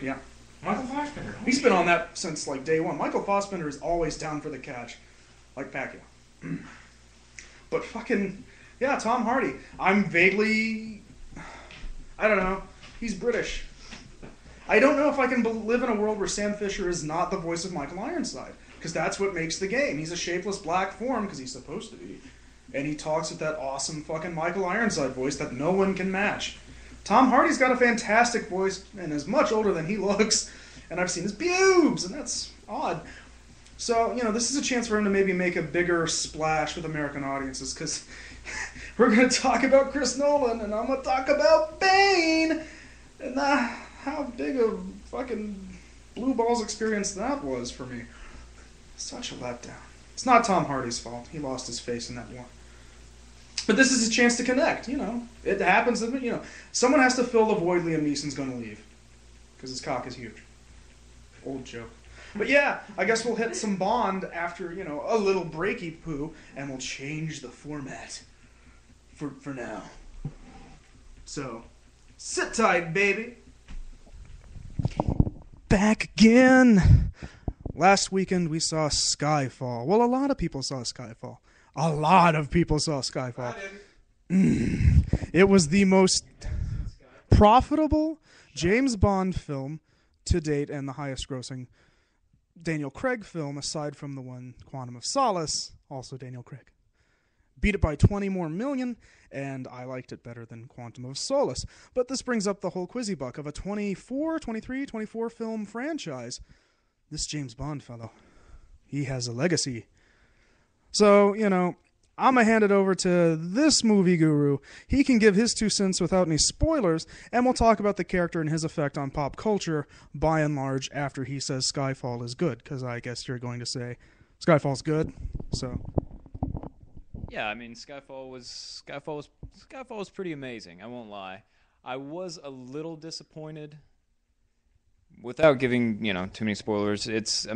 Yeah. Michael Fassbender. He's been on that since, like, day one. Michael Fassbender is always down for the catch. Like Pacquiao. But fucking... Yeah, Tom Hardy. I'm vaguely... I don't know. He's British. I don't know if I can live in a world where Sam Fisher is not the voice of Michael Ironside. Because that's what makes the game. He's a shapeless black form, because he's supposed to be. And he talks with that awesome fucking Michael Ironside voice that no one can match. Tom Hardy's got a fantastic voice and is much older than he looks. And I've seen his pubes, and that's odd. So, this is a chance for him to maybe make a bigger splash with American audiences, because we're going to talk about Chris Nolan, and I'm going to talk about Bane, and how big a fucking blue balls experience that was for me. Such a letdown. It's not Tom Hardy's fault. He lost his face in that one. But this is a chance to connect, It happens, someone has to fill the void Liam Neeson's going to leave, because his cock is huge. Old joke. But yeah, I guess we'll hit some Bond after, a little breaky poo, and we'll change the format for now. So, sit tight, baby. Back again. Last weekend we saw Skyfall. Well, a lot of people saw Skyfall. A lot of people saw Skyfall. It was the most profitable James Bond film to date, and the highest grossing Daniel Craig film, aside from the one Quantum of Solace, also Daniel Craig. Beat it by 20 more million, and I liked it better than Quantum of Solace. But this brings up the whole quizzy buck of a 24 film franchise. This James Bond fellow, he has a legacy. So, I'm going to hand it over to this movie guru. He can give his 2 cents without any spoilers, and we'll talk about the character and his effect on pop culture, by and large, after he says Skyfall is good, because I guess you're going to say Skyfall's good, so... Yeah, I mean, Skyfall was pretty amazing, I won't lie. I was a little disappointed, without giving, too many spoilers. It's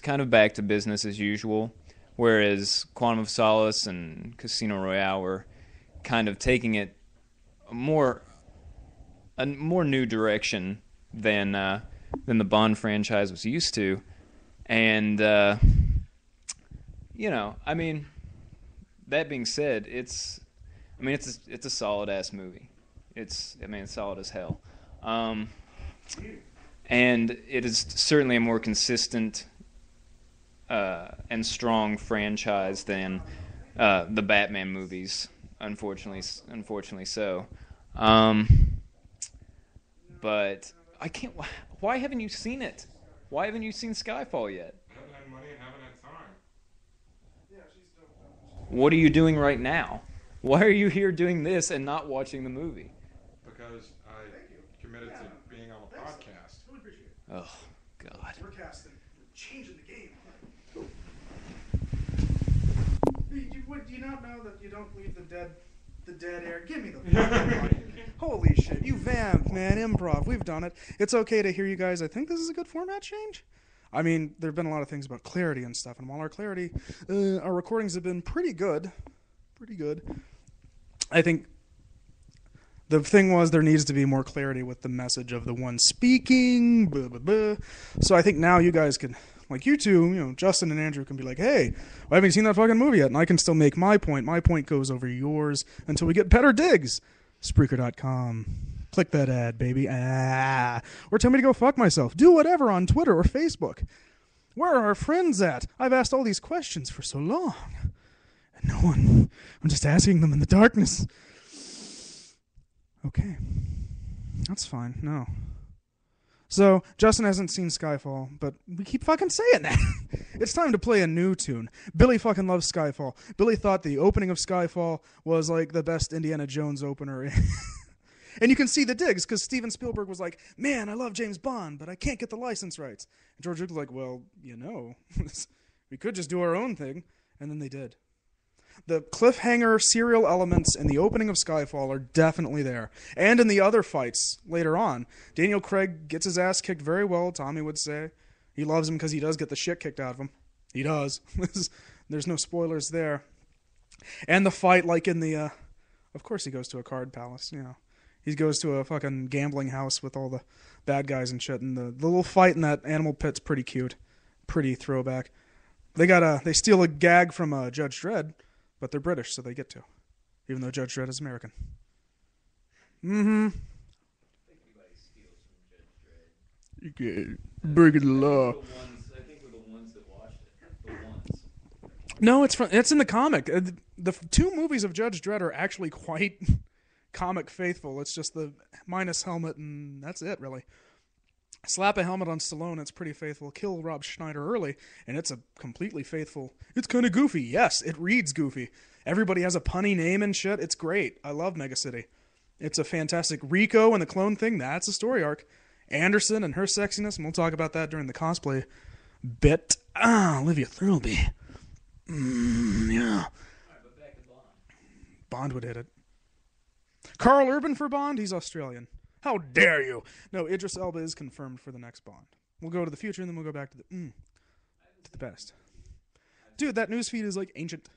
kind of back to business as usual. Whereas Quantum of Solace and Casino Royale were kind of taking it a more new direction than the Bond franchise was used to, and that being said, it's a solid ass movie. It's solid as hell, and it is certainly a more consistent and strong franchise than the Batman movies, unfortunately so. But I can't. Why haven't you seen it? Why haven't you seen Skyfall yet? I haven't had money and haven't had time. What are you doing right now? Why are you here doing this and not watching the movie? Because I committed to being on a podcast. Really appreciate it. Oh, God. We're casting. We're changing the game. Do you not know that you don't leave the dead air? Give me the fucking Holy shit, you vamped, man. Improv. We've done it. It's okay to hear you guys. I think this is a good format change. I mean, there have been a lot of things about clarity and stuff, and while our recordings have been pretty good, I think the thing was there needs to be more clarity with the message of the one speaking, blah, blah, blah. So I think now you guys can, like you two, Justin and Andrew can be like, hey, I haven't seen that fucking movie yet, and I can still make my point. My point goes over yours until we get better digs. Spreaker.com. Click that ad, baby. Or tell me to go fuck myself. Do whatever on Twitter or Facebook. Where are our friends at? I've asked all these questions for so long. And no one. I'm just asking them in the darkness. Okay. That's fine. No. So, Justin hasn't seen Skyfall, but we keep fucking saying that. It's time to play a new tune. Billy fucking loves Skyfall. Billy thought the opening of Skyfall was like the best Indiana Jones opener. And you can see the digs, because Steven Spielberg was like, man, I love James Bond, but I can't get the license rights. And George Lucas was like, well, we could just do our own thing. And then they did. The cliffhanger serial elements in the opening of Skyfall are definitely there. And in the other fights later on. Daniel Craig gets his ass kicked very well, Tommy would say. He loves him because he does get the shit kicked out of him. He does. There's no spoilers there. And the fight, like in the... of course he goes to a card palace, He goes to a fucking gambling house with all bad guys and shit. And the little fight in that animal pit's pretty cute, pretty throwback. They steal a gag from Judge Dredd, but they're British, so they get to, even though Judge Dredd is American. Mm-hmm. You get breaking the law. I think we're the ones that watched it. The ones. No, it's in the comic. The two movies of Judge Dredd are actually quite comic faithful. It's just the minus helmet, and that's it, really. Slap a helmet on Stallone, it's pretty faithful. Kill Rob Schneider early, and it's a completely faithful. It's kind of goofy. Yes, it reads goofy. Everybody has a punny name and shit. It's great. I love Mega City. It's a fantastic Rico and the clone thing. That's a story arc. Anderson and her sexiness, and we'll talk about that during the cosplay bit. Olivia Thirlby. Yeah. But back to Bond. Bond would hit it. Carl Urban for Bond? He's Australian. How dare you? No, Idris Elba is confirmed for the next Bond. We'll go to the future, and then we'll go back to the past. Dude, that newsfeed is like ancient.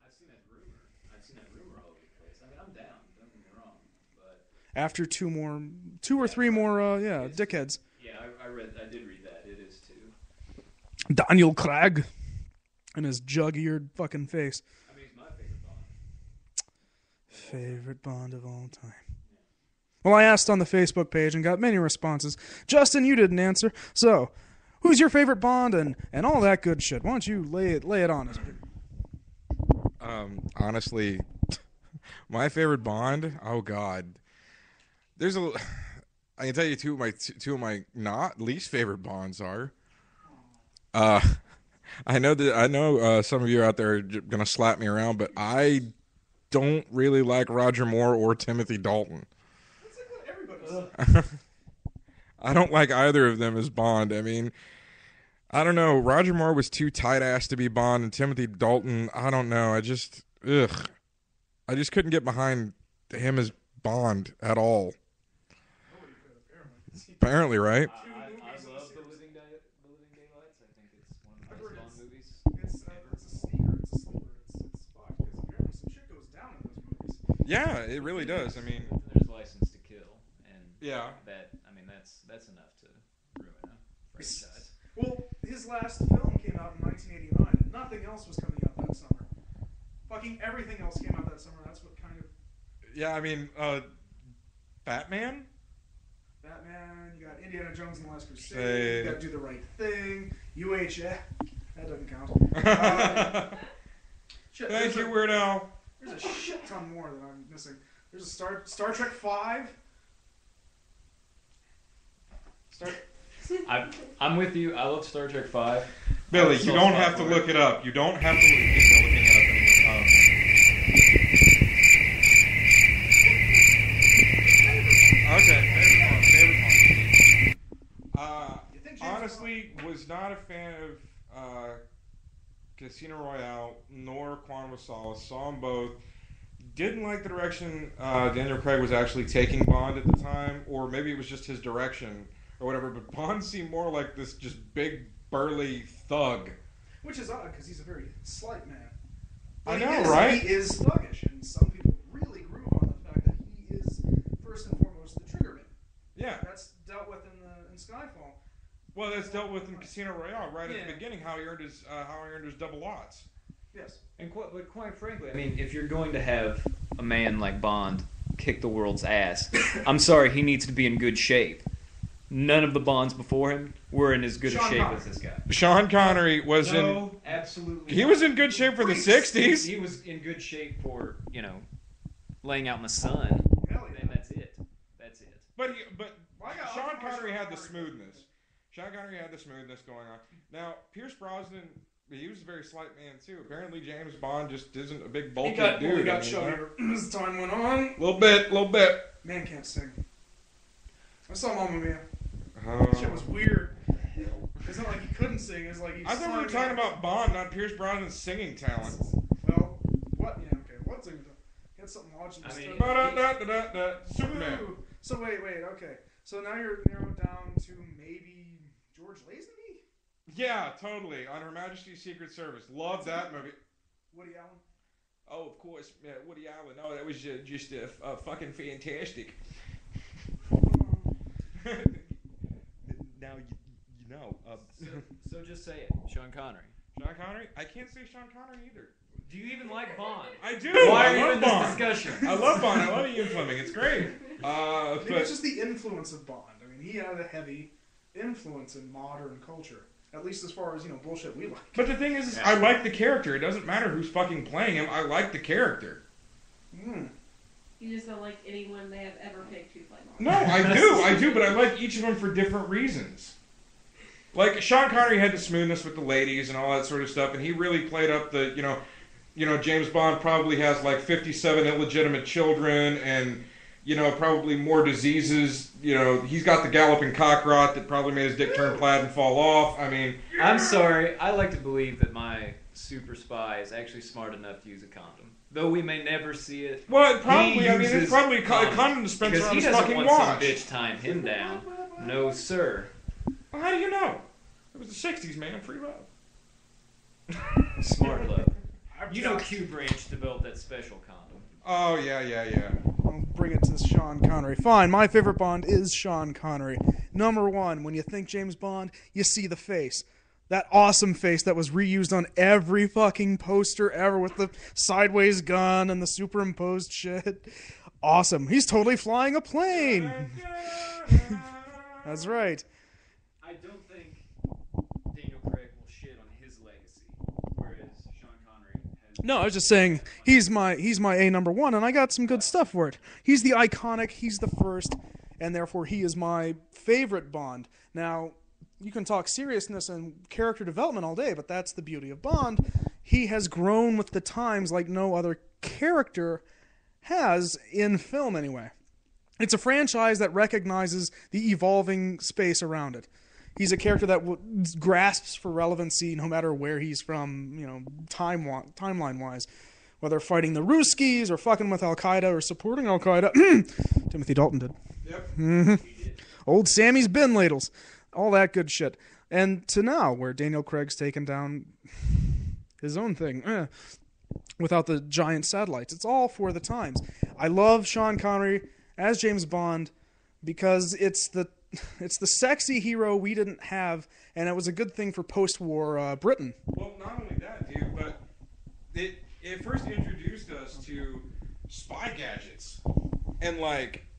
I've seen that rumor all over the place. I mean, I'm down. Don't get me wrong, but After two or three more, dickheads. yeah, I did read that. It is too. Daniel Craig and his jug-eared fucking face. I mean, he's my favorite Bond. Favorite Bond of all time. Well, I asked on the Facebook page and got many responses. Justin, you didn't answer. So, who's your favorite Bond and all that good shit? Why don't you lay it on us? Honestly, my favorite Bond. Oh God, I can tell you two of my not least favorite Bonds are. I know some of you out there are gonna slap me around, but I don't really like Roger Moore or Timothy Dalton. That's like what everybody says. I don't like either of them as Bond. I mean, I don't know. Roger Moore was too tight-ass to be Bond, and Timothy Dalton, I don't know. I just couldn't get behind him as Bond at all. Apparently, right? I love the Living Daylights. I think it's one of the best Bond movies. It's a sneaker. It's a sleeper. It's fucked because apparently some shit goes down in those movies. Yeah, it really does. I mean, There's License to Kill, and yeah. That's enough to ruin a franchise. Well, his last film came out in 1989, and nothing else was coming out that summer. Fucking everything else came out that summer. That's what kind of... Yeah, I mean, Batman? Batman, you got Indiana Jones and the Last Crusade, you got Do the Right Thing, UHF, that doesn't count. Shit, Thank you, Weird Al. There's a shit ton more that I'm missing. There's a Star Trek 5. I'm with you. I love Star Trek 5. Billy, you don't have to look it up. You don't have to look it up anymore. Okay, favorite one. Honestly, was not a fan of Casino Royale nor Quantum of Solace. Saw them both. Didn't like the direction Daniel Craig was actually taking Bond at the time, or maybe it was just his direction or whatever. But Bond seemed more like this just big, burly thug. Which is odd, because he's a very slight man. I know, right? He is thuggish, and some people really groove on the fact that he is, first and foremost, the triggerman. Yeah. That's dealt with in Skyfall. Well, that's dealt with in Casino Royale right at the beginning. How he earned his double lots. Yes. But quite frankly, I mean, if you're going to have a man like Bond kick the world's ass, I'm sorry, he needs to be in good shape. None of the Bonds before him were in as good a shape as this guy. Sean Connery was absolutely. He was in good shape for the 60s. He was in good shape for, laying out in the sun. And that's it. But Sean Connery had the smoothness. Sean Connery had the smoothness going on. Now, Pierce Brosnan, he was a very slight man too. Apparently, James Bond just isn't a big bulky dude. He got chubbier as time went on. Little bit. Man can't sing. I saw Mamma Mia. Oh. Shit was weird. It's not like he couldn't sing. It's like he. I thought we were talking about Bond, not Pierce Brosnan's singing talent. Well, what? Yeah, okay. What singing talent? He had something lodged in his throat. Superman. So wait, okay. So now you're narrowed down to maybe George Lazenby? Yeah, totally. On Her Majesty's Secret Service. Love that movie. Woody Allen? Oh, of course. Woody Allen. Oh, that was just fucking fantastic. now you know. So just say it. Sean Connery. Sean Connery? I can't say Sean Connery either. Do you even like Bond? I do. Why I are you love in this Bond. discussion? I love Bond. I love Ian Fleming. It's great. I think it's just the influence of Bond. I mean, he had a heavy influence in modern culture. At least as far as, bullshit we like. But the thing is I like the character. It doesn't matter who's fucking playing him. I like the character. Mm. You just don't like anyone they have ever picked to play Bond. No, I do, but I like each of them for different reasons. Like, Sean Connery had the smoothness with the ladies and all that sort of stuff, and he really played up the, James Bond probably has like 57 illegitimate children and, probably more diseases. He's got the galloping cock rot that probably made his dick turn plaid and fall off. I mean... I'm sorry. I like to believe that my super spy is actually smart enough to use a condom. Though we may never see it. Well, it's probably a condom dispenser on his fucking watch. Because he doesn't want some bitch tying him down. No, sir. Well, how do you know? It was the 60s, man. Free love. Smart love. Q Branch developed that special condom. Oh, yeah. I'll bring it to Sean Connery. Fine, my favorite Bond is Sean Connery. Number one, when you think James Bond, you see the face. That awesome face that was reused on every fucking poster ever with the sideways gun and the superimposed shit. Awesome. He's totally flying a plane. That's right. I don't think Daniel Craig will shit on his legacy, whereas Sean Connery has... No, I was just saying he's my A number one, and I got some good stuff for it. He's the iconic, he's the first, and therefore he is my favorite Bond. Now, you can talk seriousness and character development all day, but that's the beauty of Bond. He has grown with the times like no other character has in film anyway. It's a franchise that recognizes the evolving space around it. He's a character that grasps for relevancy no matter where he's from, timeline-wise. Whether fighting the Ruskies or fucking with Al-Qaeda or supporting Al-Qaeda. Timothy Dalton did. Yep. Mm-hmm. Old Sammy's bin ladles. All that good shit. And to now, where Daniel Craig's taken down his own thing. Without the giant satellites. It's all for the times. I love Sean Connery as James Bond because it's the sexy hero we didn't have, and it was a good thing for post-war Britain. Well, not only that, dude, but it first introduced us to spy gadgets. And,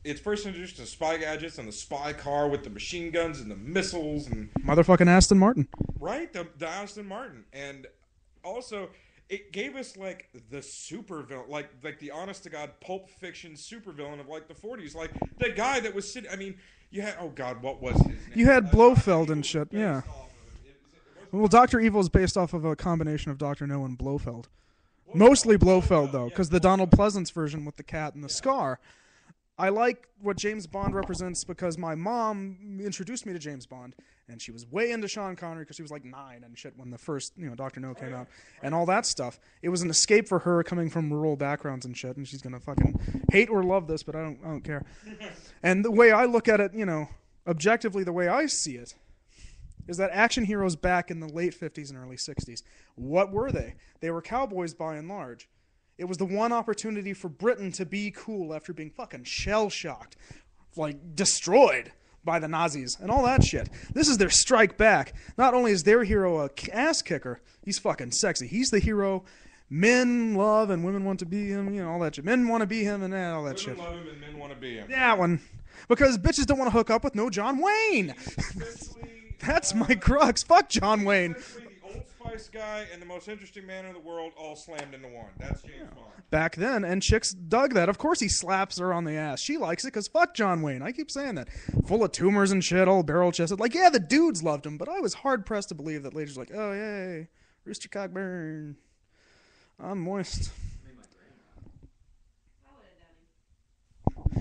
it's first introduced to spy gadgets and the spy car with the machine guns and the missiles and... Motherfucking Aston Martin. Right, the Aston Martin. And also... It gave us, the supervillain, like the honest-to-God Pulp Fiction supervillain of, the 40s. The guy that was sitting... I mean, you had... Oh, God, what was his name? You had Blofeld and shit, yeah. Well, Dr. Evil is based off of a combination of Dr. No and Blofeld. Mostly Blofeld, though, because the Donald Pleasance version with the cat and the scar... I like what James Bond represents because my mom introduced me to James Bond, and she was way into Sean Connery because she was 9 and shit when the first, Dr. No came out, and all that stuff. It was an escape for her coming from rural backgrounds and shit, and she's gonna fucking hate or love this, but I don't care. And the way I look at it, objectively, the way I see it, is that action heroes back in the late 50s and early 60s, what were they? They were cowboys by and large. It was the one opportunity for Britain to be cool after being fucking shell-shocked, destroyed by the Nazis and all that shit. This is their strike back. Not only is their hero a ass-kicker, he's fucking sexy. He's the hero men love and women want to be him, all that shit. Men want to be him and all that shit. Women love him and men want to be him. That one. Because bitches don't want to hook up with no John Wayne. That's my crux. Fuck John Wayne. Old Spice guy and the most interesting man in the world all slammed into one. That's James Bond. Back then, and chicks dug that. Of course he slaps her on the ass. She likes it because fuck John Wayne. I keep saying that. Full of tumors and shit, all barrel-chested. The dudes loved him, but I was hard-pressed to believe that ladies were like, oh, yay, Rooster Cockburn. I'm moist.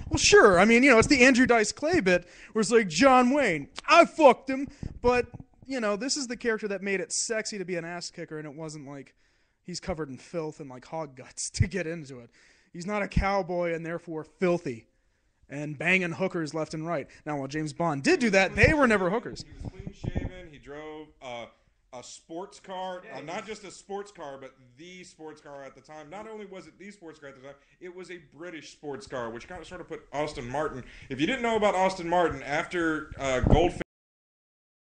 Well, sure. I mean, it's the Andrew Dice Clay bit where it's like, John Wayne, I fucked him, but... this is the character that made it sexy to be an ass kicker, and it wasn't like he's covered in filth and hog guts to get into it. He's not a cowboy and therefore filthy and banging hookers left and right. Now, while James Bond did do that, they were never hookers. He was clean-shaven. He drove a sports car, not just a sports car, but the sports car at the time. Not only was it the sports car at the time, it was a British sports car, which kind of sort of put Aston Martin. If you didn't know about Aston Martin, after Goldfinger